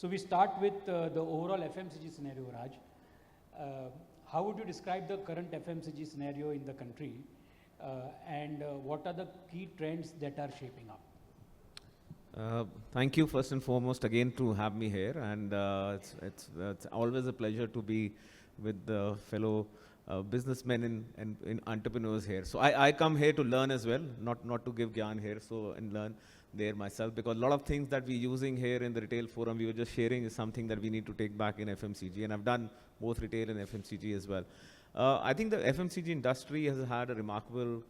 So we start with the overall FMCG scenario, Raj. How would you describe the current FMCG scenario in the country, and what are the key trends that are shaping up? Thank you first and foremost again to have me here, and it's always a pleasure to be with the fellow businessmen and entrepreneurs here. So I come here to learn as well, not to give gyan here, so and learn there myself, because a lot of things that we're using here in the retail forum we were just sharing is something that we need to take back in FMCG, and I've done both retail and FMCG as well. I think the FMCG industry has had a remarkable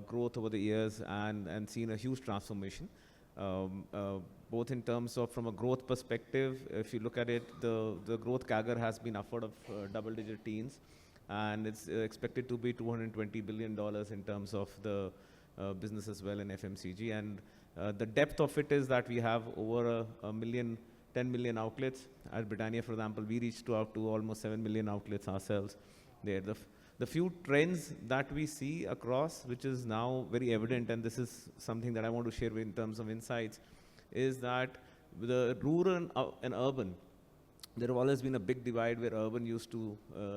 growth over the years and seen a huge transformation. Both in terms of from a growth perspective, if you look at it, the growth CAGR has been upward of double-digit teens, and it's expected to be $220 billion in terms of the business as well in FMCG. And the depth of it is that we have over a million, 10 million outlets. At Britannia, for example, we reached out to almost 7 million outlets ourselves there. The few trends that we see across, which is now very evident, and this is something that I want to share in terms of insights, is that the rural and urban, there have always been a big divide where urban used to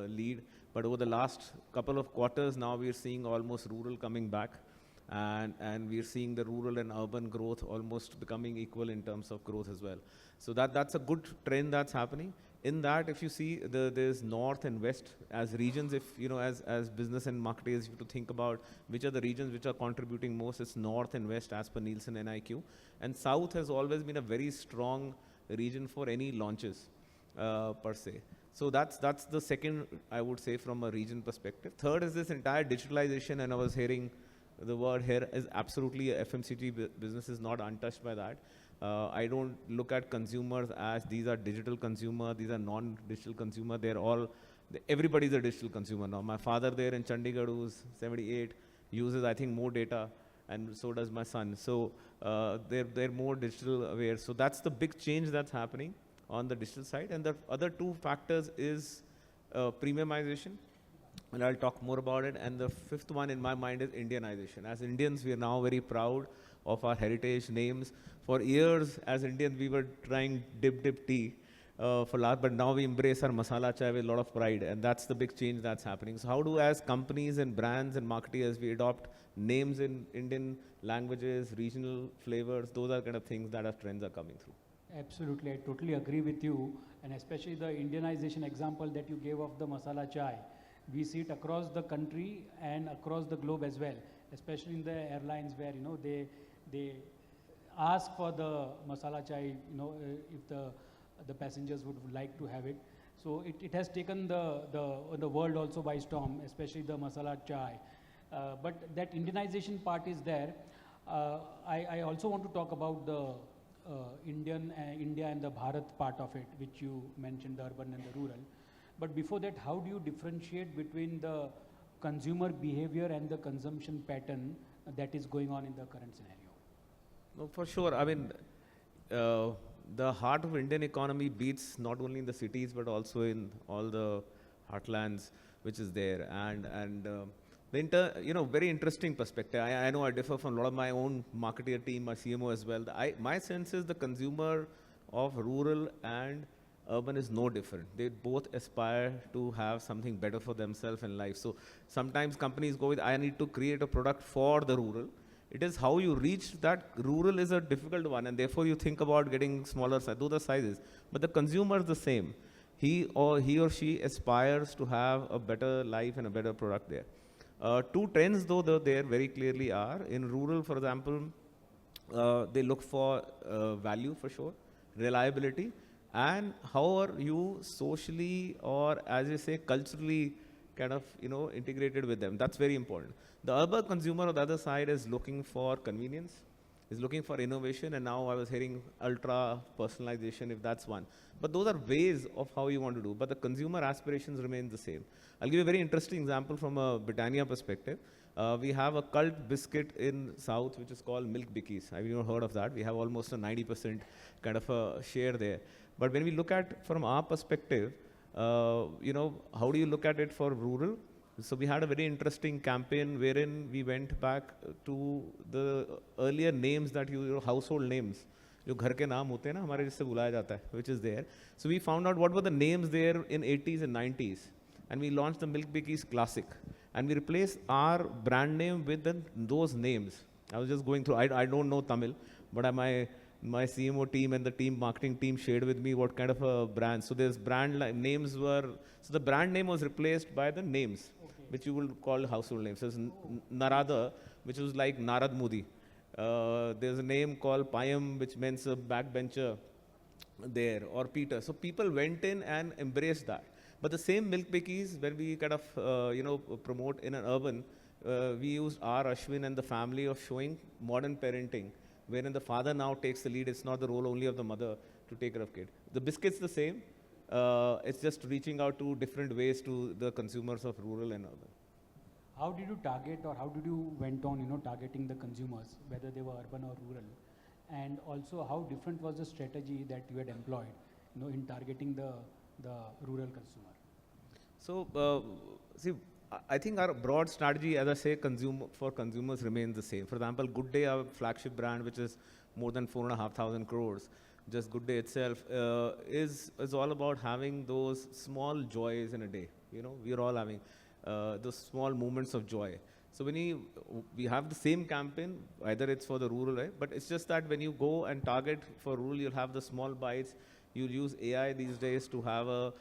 lead, but over the last couple of quarters now we are seeing almost rural coming back, and we are seeing the rural and urban growth almost becoming equal in terms of growth as well. So that's a good trend that's happening. In that, if you see, there's north and west as regions. If you know, as business and marketers, you have to think about which are the regions which are contributing most. It's north and west as per Nielsen and IQ, and south has always been a very strong region for any launches per se. So that's the second, I would say, from a region perspective. Third is this entire digitalization, and I was hearing the word here is absolutely FMCG business is not untouched by that. I don't look at consumers as these are digital consumer, these are non-digital consumer. They're all, everybody's a digital consumer now. My father there in Chandigarh, who's 78, uses I think more data, and so does my son. So they're more digital aware. So that's the big change that's happening on the digital side. And the other two factors is premiumization, and I'll talk more about it. And the fifth one in my mind is Indianization. As Indians, we are now very proud of our heritage names. For years, as Indians, we were trying dip tea for last, but now we embrace our masala chai with a lot of pride, and that's the big change that's happening. So how do, as companies and brands and marketers, we adopt names in Indian languages, regional flavors? Those are kind of things that our trends are coming through. Absolutely, I totally agree with you, and especially the Indianization example that you gave of the masala chai. We see it across the country and across the globe as well, especially in the airlines where, you know, they ask for the masala chai, you know, if the passengers would like to have it. So it has taken the world also by storm, especially the masala chai. But that Indianization part is there. I also want to talk about the India and the Bharat part of it, which you mentioned, the urban and the rural. But before that, how do you differentiate between the consumer behavior and the consumption pattern that is going on in the current scenario? No, for sure. I mean, the heart of Indian economy beats not only in the cities but also in all the heartlands which is there. And you know, very interesting perspective. I know I differ from a lot of my own marketer team, my CMO as well. My sense is the consumer of rural and urban is no different. They both aspire to have something better for themselves in life. So sometimes companies go with, I need to create a product for the rural. It is how you reach that rural is a difficult one, and therefore you think about getting smaller size, those are sizes. But the consumer is the same. He or she aspires to have a better life and a better product there. Two trends though there very clearly are. In rural, for example, they look for value for sure, reliability, and how are you socially or, as you say, culturally kind of, you know, integrated with them. That's very important. The urban consumer on the other side is looking for convenience, is looking for innovation, and now I was hearing ultra personalization, if that's one. But those are ways of how you want to do, but the consumer aspirations remain the same. I'll give you a very interesting example from a Britannia perspective. We have a cult biscuit in South which is called Milk Bikkies. Have you heard of that? We have almost a 90% kind of a share there. But when we look at from our perspective, you know, how do you look at it for rural? So we had a very interesting campaign wherein we went back to the earlier names that household names. जो घर के नाम होते हैं ना हमारे जिससे बुलाया जाता है, which is there. So we found out what were the names there in 80s and 90s, and we launched the Milk Bikis Classic, and we replaced our brand name with those names. I was just going through. I don't know Tamil, but my CMO team and the team marketing team shared with me what kind of a brand. So there's names were. So the brand name was replaced by the names, which you will call household names. There's Narada, which was like Narad Modi. There's a name called Payam, which means a backbencher there, or Peter. So people went in and embraced that. But the same Milk Bikis, when we kind of promote in an urban, we used R. Ashwin and the family of showing modern parenting, wherein the father now takes the lead. It's not the role only of the mother to take care of kid. The biscuit's the same. It's just reaching out to different ways to the consumers of rural and urban. How did you target, or how did you went on, targeting the consumers, whether they were urban or rural? And also, how different was the strategy that you had employed, in targeting the rural consumer? So, see, I think our broad strategy, as I say, for consumers remains the same. For example, Good Day, our flagship brand, which is more than 4,500 crores, just Good Day itself, is all about having those small joys in a day. We are all having those small moments of joy. So when we have the same campaign, either it's for the rural, but it's just that when you go and target for rural, you'll have the small bites. You'll use AI these days to have a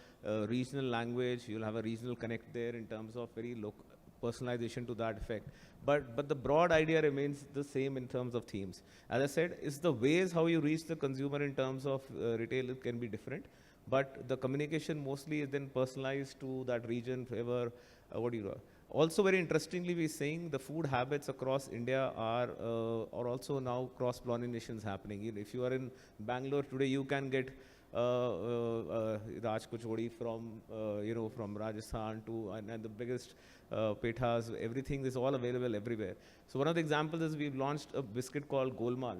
regional language. You'll have a regional connect there in terms of very local personalization to that effect. But the broad idea remains the same in terms of themes. As I said, it's the ways how you reach the consumer in terms of retail can be different. But the communication mostly is then personalized to that region, whoever, what do you know. Also, very interestingly, we're seeing the food habits across India are also now cross-pollinations happening. If you are in Bangalore today, you can get Raj Kochodi from Rajasthan to, and the biggest pethas, everything is all available everywhere. So one of the examples is we've launched a biscuit called Golmaal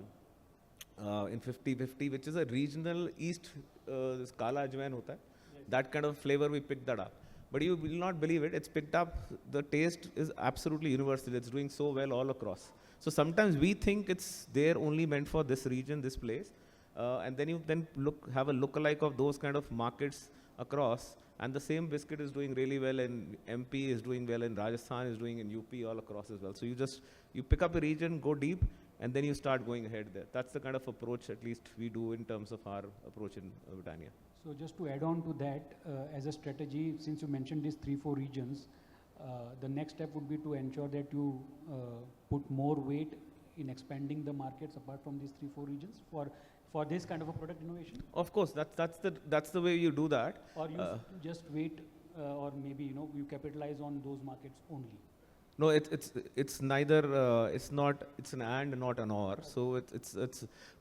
in 50/50, which is a regional East, this Kala Ajwain hota hai. Yes. That kind of flavor, we picked that up. But you will not believe it, it's picked up, the taste is absolutely universal. It's doing so well all across. So sometimes we think it's there only meant for this region, this place. And then you have a lookalike of those kind of markets across. And the same biscuit is doing really well in MP, is doing well in Rajasthan, is doing in UP, all across as well. So you pick up a region, go deep, and then you start going ahead there. That's the kind of approach at least we do in terms of our approach in Britannia. So just to add on to that, as a strategy, since you mentioned these 3-4 regions, the next step would be to ensure that you put more weight in expanding the markets apart from these 3-4 regions for this kind of a product innovation? Of course, that's the way you do that. Or you just wait, or maybe you capitalize on those markets only. No, it's neither. It's an and, not an or. So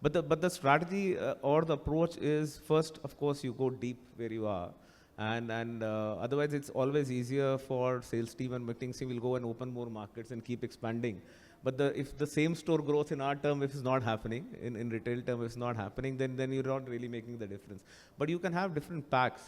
but the strategy or the approach is, first, of course, you go deep where you are, and otherwise it's always easier for sales team and marketing team will go and open more markets and keep expanding. But if the same store growth in our term, if it's not happening, in retail term, if it's not happening, then you're not really making the difference. But you can have different packs.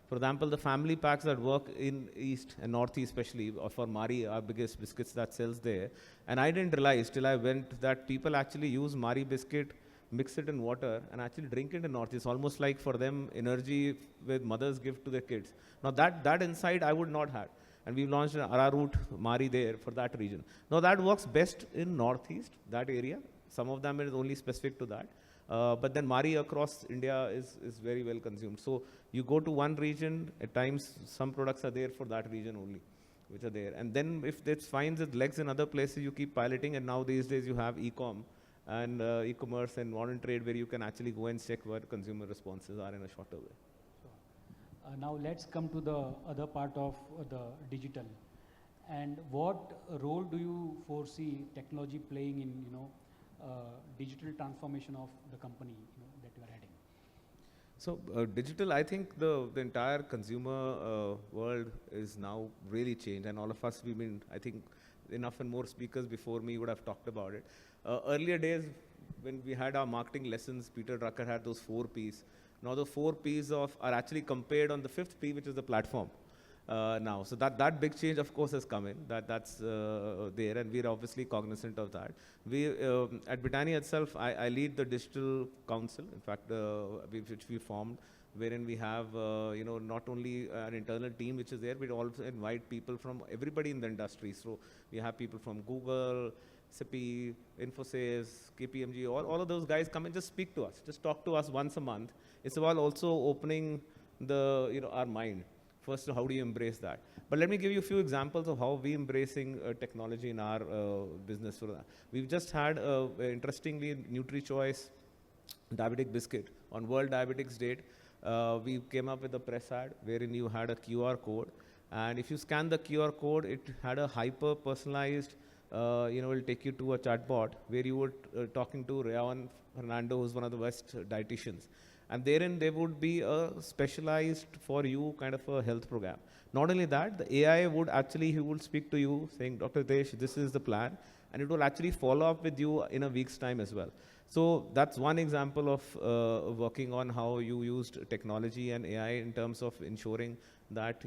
For example, the family packs that work in East and Northeast especially, or for Mari, our biggest biscuits that sells there. And I didn't realize till I went that people actually use Mari biscuit, mix it in water, and actually drink it in Northeast. Almost like for them, energy with mothers give to their kids. Now that insight I would not have. And we've launched an arrowroot Mari there for that region. Now that works best in Northeast, that area. Some of them is only specific to that. But then Mari across India is very well consumed. So you go to one region, at times some products are there for that region only, which are there. And then if it finds its legs in other places, you keep piloting. And now these days you have e-com and e-commerce and modern trade where you can actually go and check what consumer responses are in a shorter way. Now let's come to the other part of the digital. And what role do you foresee technology playing in, digital transformation of the company that you are heading? So digital, I think the entire consumer world is now really changed, and all of us, I think enough and more speakers before me would have talked about it. Earlier days, when we had our marketing lessons, Peter Drucker had those 4 Ps. Now the 4 Ps are actually compared on the 5th P, which is the platform. now. So that big change, of course, has come in. That's there, and we're obviously cognizant of that. We at Britannia itself, I lead the digital council. In fact, which we formed, wherein we have not only an internal team which is there, we also invite people from everybody in the industry. So we have people from Google, SAP, Infosys, KPMG, all of those guys come and just speak to us, just talk to us once a month. It's about also opening our mind. First, how do you embrace that? But let me give you a few examples of how we embracing technology in our business. For that. We've just had, interestingly, NutriChoice diabetic biscuit on World Diabetics Day. We came up with a press ad wherein you had a QR code, and if you scan the QR code, it had a hyper personalized, will take you to a chatbot where you were talking to Rayan Fernando, who's one of the best dietitians. And therein there would be a specialized for you kind of a health program. Not only that, the AI would actually, he would speak to you saying, Dr. Hitesh, this is the plan, and it will actually follow up with you in a week's time as well. So that's one example of working on how you used technology and AI in terms of ensuring that,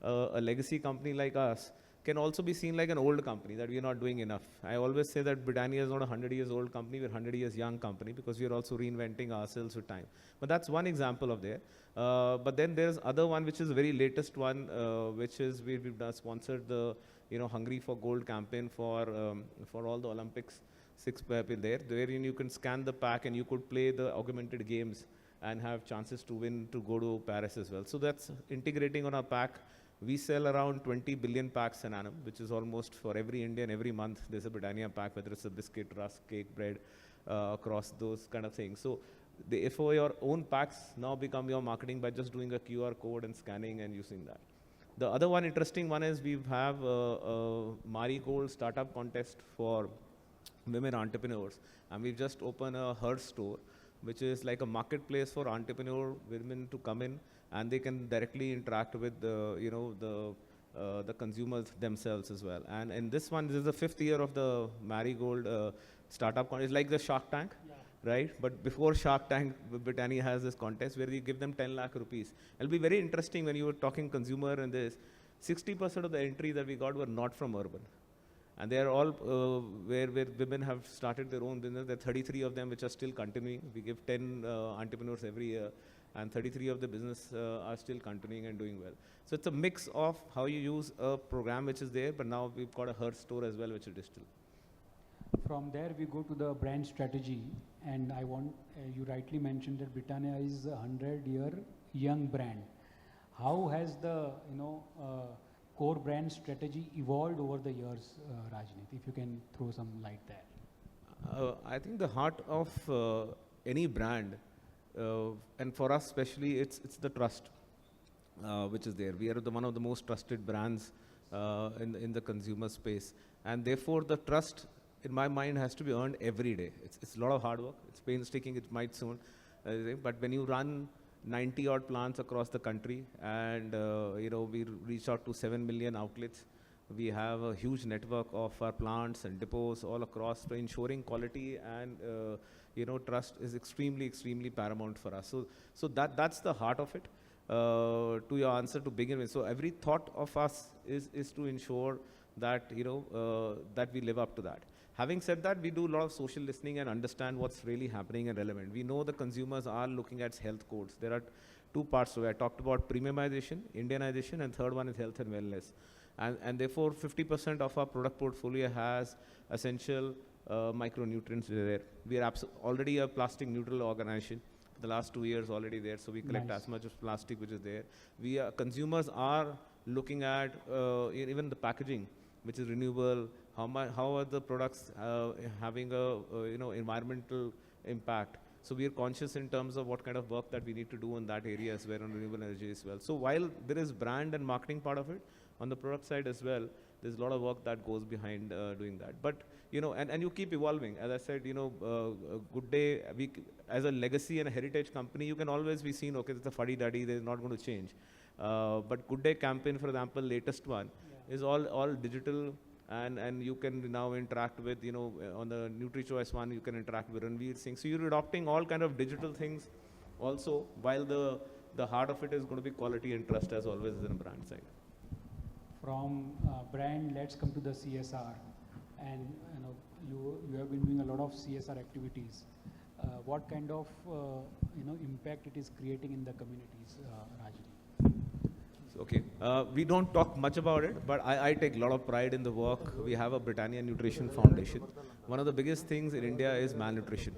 a legacy company like us can also be seen like an old company, that we are not doing enough. I always say that Britannia is not a 100 years old company, we're a 100 years young company, because we are also reinventing ourselves with time. But that's one example of there. But then there's other one, which is the very latest one, which is we've sponsored the Hungry for Gold campaign for all the Olympics, 6 people there, wherein you can scan the pack and you could play the augmented games and have chances to win to go to Paris as well. So that's integrating on our pack. We sell around 20 billion packs an annum, which is almost for every Indian, every month, there's a Britannia pack, whether it's a biscuit, rusk, cake, bread, across those kind of things. So for your own packs now become your marketing by just doing a QR code and scanning and using that. The other one, interesting one, is we have a Marigold startup contest for women entrepreneurs. And we've just opened a Her store, which is like a marketplace for entrepreneur women to come in, and they can directly interact with the consumers themselves as well. And in this one, this is the 5th year of the Marigold startup contest. It's like the Shark Tank, right? But before Shark Tank, Britannia has this contest where we give them 10 lakh rupees. It'll be very interesting when you were talking consumer and this. 60% of the entries that we got were not from urban. And they are all where women have started their own business. There are 33 of them which are still continuing. We give 10 entrepreneurs every year, and 33 of the business are still continuing and doing well. So it's a mix of how you use a program which is there, but now we've got a Her store as well, which is digital. From there, we go to the brand strategy, and I want, you rightly mentioned that Britannia is a 100-year young brand. How has the, core brand strategy evolved over the years, Rajneet, if you can throw some light there? I think the heart of any brand, and for us especially, it's the trust which is there. We are one of the most trusted brands in the consumer space, and therefore the trust, in my mind, has to be earned every day. It's a lot of hard work. It's painstaking. It might sound, but when you run 90 odd plants across the country, and we reach out to 7 million outlets. We have a huge network of our plants and depots all across, so ensuring quality and trust is extremely paramount for us. So that's the heart of it. To your answer to begin with, so every thought of us is to ensure that that we live up to that. Having said that, we do a lot of social listening and understand what's really happening and relevant. We know the consumers are looking at health codes. There are 2 parts to it. I talked about premiumization, Indianization, and third one is health and wellness. And therefore, 50% of our product portfolio has essential micronutrients there. We are already a plastic neutral organization. The last 2 years already there, so we collect as much of plastic which is there. Consumers are looking at even the packaging, which is renewable. How are the products having a environmental impact? So we are conscious in terms of what kind of work that we need to do in that area as well, on renewable energy as well. So while there is brand and marketing part of it, on the product side as well, there's a lot of work that goes behind doing that. But and you keep evolving. As I said, Good Day, as a legacy and a heritage company, you can always be seen, okay, it's a fuddy-duddy, they're not going to change. But Good Day campaign, for example, latest one, is all digital. And you can now interact with, on the NutriChoice one, you can interact with Ranveer Singh. So you're adopting all kind of digital things also, while the heart of it is going to be quality and trust, as always, in a brand side. from brand, let's come to the CSR. And you have been doing a lot of CSR activities. What kind of impact it is creating in the communities, Rajneet? Okay, we don't talk much about it, but I take a lot of pride in the work. We have a Britannia Nutrition Foundation. One of the biggest things in India is malnutrition.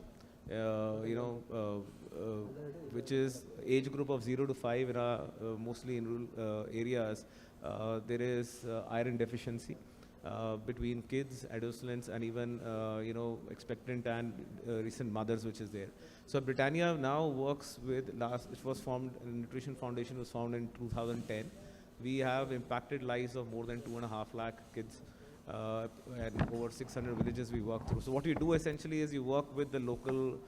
Which is age group of 0 to 5 in our, mostly in rural areas. There is iron deficiency between kids, adolescents, and even expectant and recent mothers, which is there. So Britannia now works with it was formed. Nutrition Foundation was founded in 2010. We have impacted lives of more than 2.5 lakh kids. And over 600 villages we work through. So what you do essentially is you work with the local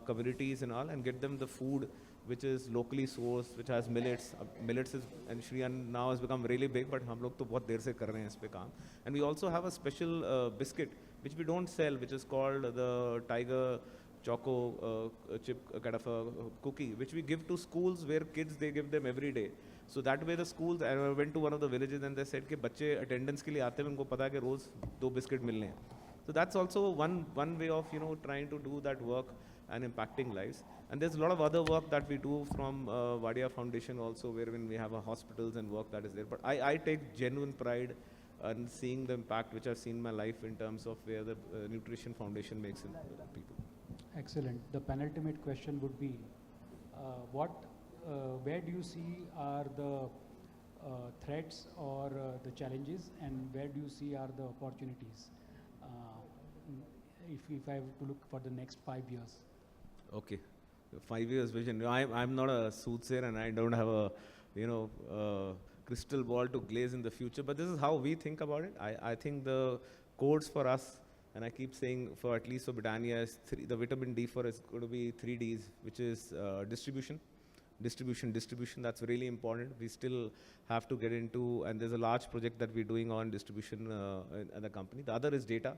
communities and all, and get them the food which is locally sourced, which has millets. Millets is, and Shriyan now has become really big, but hum log to bahut der se kar rahe hain is pe kaam. And we also have a special biscuit which we don't sell, which is called the Tiger Choco chip kind of a cookie, which we give to schools where kids, they give them every day. So that way the schools, I went to one of the villages and they said कि बच्चे attendance के लिए आते हैं, उनको पता है कि रोज 2 biscuit मिलने हैं. So that's also one way of trying to do that work and impacting lives. And there's a lot of other work that we do from Wadia Foundation also, wherein we have hospitals and work that is there. But I take genuine pride in seeing the impact which I've seen in my life in terms of where the Nutrition Foundation makes in people. Excellent. The penultimate question would be, where do you see are the threats or the challenges, and where do you see are the opportunities? If I have to look for the next 5 years. Okay, 5 years vision. I'm not a soothsayer and I don't have a crystal ball to glaze in the future, but this is how we think about it. I think the codes for us, and I keep saying for at least for Britannia, is the vitamin D for is going to be 3 Ds, which is distribution. That's really important. We still have to get into, and there's a large project that we're doing on distribution in the company. The other is data,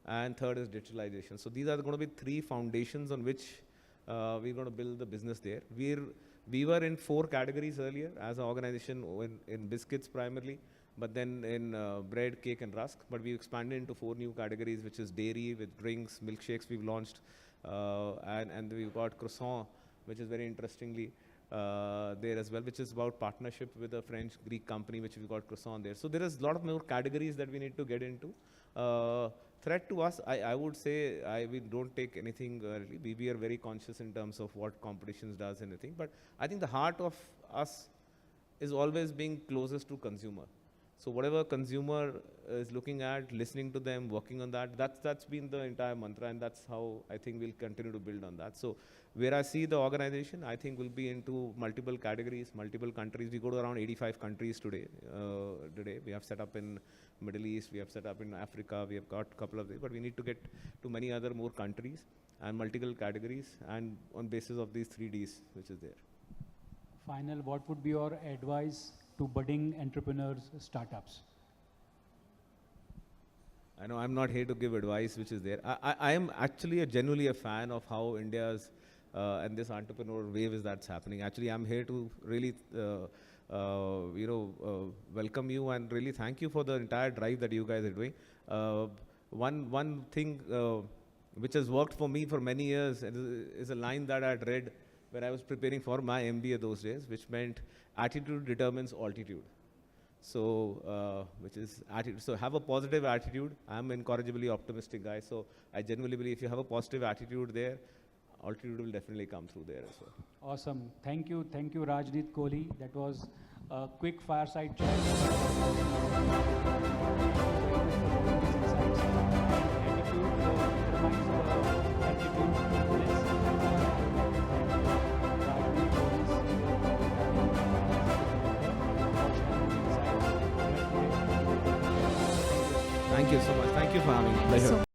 and third is digitalization. So these are going to be 3 foundations on which we're going to build the business there. We were in 4 categories earlier as an organization, in biscuits primarily, but then in bread, cake, and rusk. But we expanded into 4 new categories, which is dairy, with drinks, milkshakes we've launched, and we've got croissant, which is very interestingly there as well, which is about partnership with a French-Greek company, which we've got croissant there. So there is a lot of more categories that we need to get into. Threat to us, I would say, we don't take anything early. We are very conscious in terms of what competitions does and anything. But I think the heart of us is always being closest to consumer. So whatever consumer is looking at, listening to them, working on that, that's been the entire mantra, and that's how I think we'll continue to build on that. So where I see the organization, I think we'll be into multiple categories, multiple countries. We go to around 85 countries today. We have set up in Middle East, we have set up in Africa, we have got a couple of these, but we need to get to many other more countries and multiple categories, and on basis of these 3 Ds, which is there. Final, what would be your advice to budding entrepreneurs, startups? I know I'm not here to give advice, which is there. I am actually genuinely a fan of how India's and this entrepreneur wave is that's happening. Actually, I'm here to really welcome you and really thank you for the entire drive that you guys are doing. One thing which has worked for me for many years is a line that I had read when I was preparing for my MBA those days, which meant attitude determines altitude. So, which is attitude. So have a positive attitude. I'm an incorrigibly optimistic guy. So I genuinely believe if you have a positive attitude there, altitude will definitely come through there as well. Awesome. Thank you, Rajneet Kohli. That was a quick fireside chat. Thank you so much. Thank you for having me. Pleasure.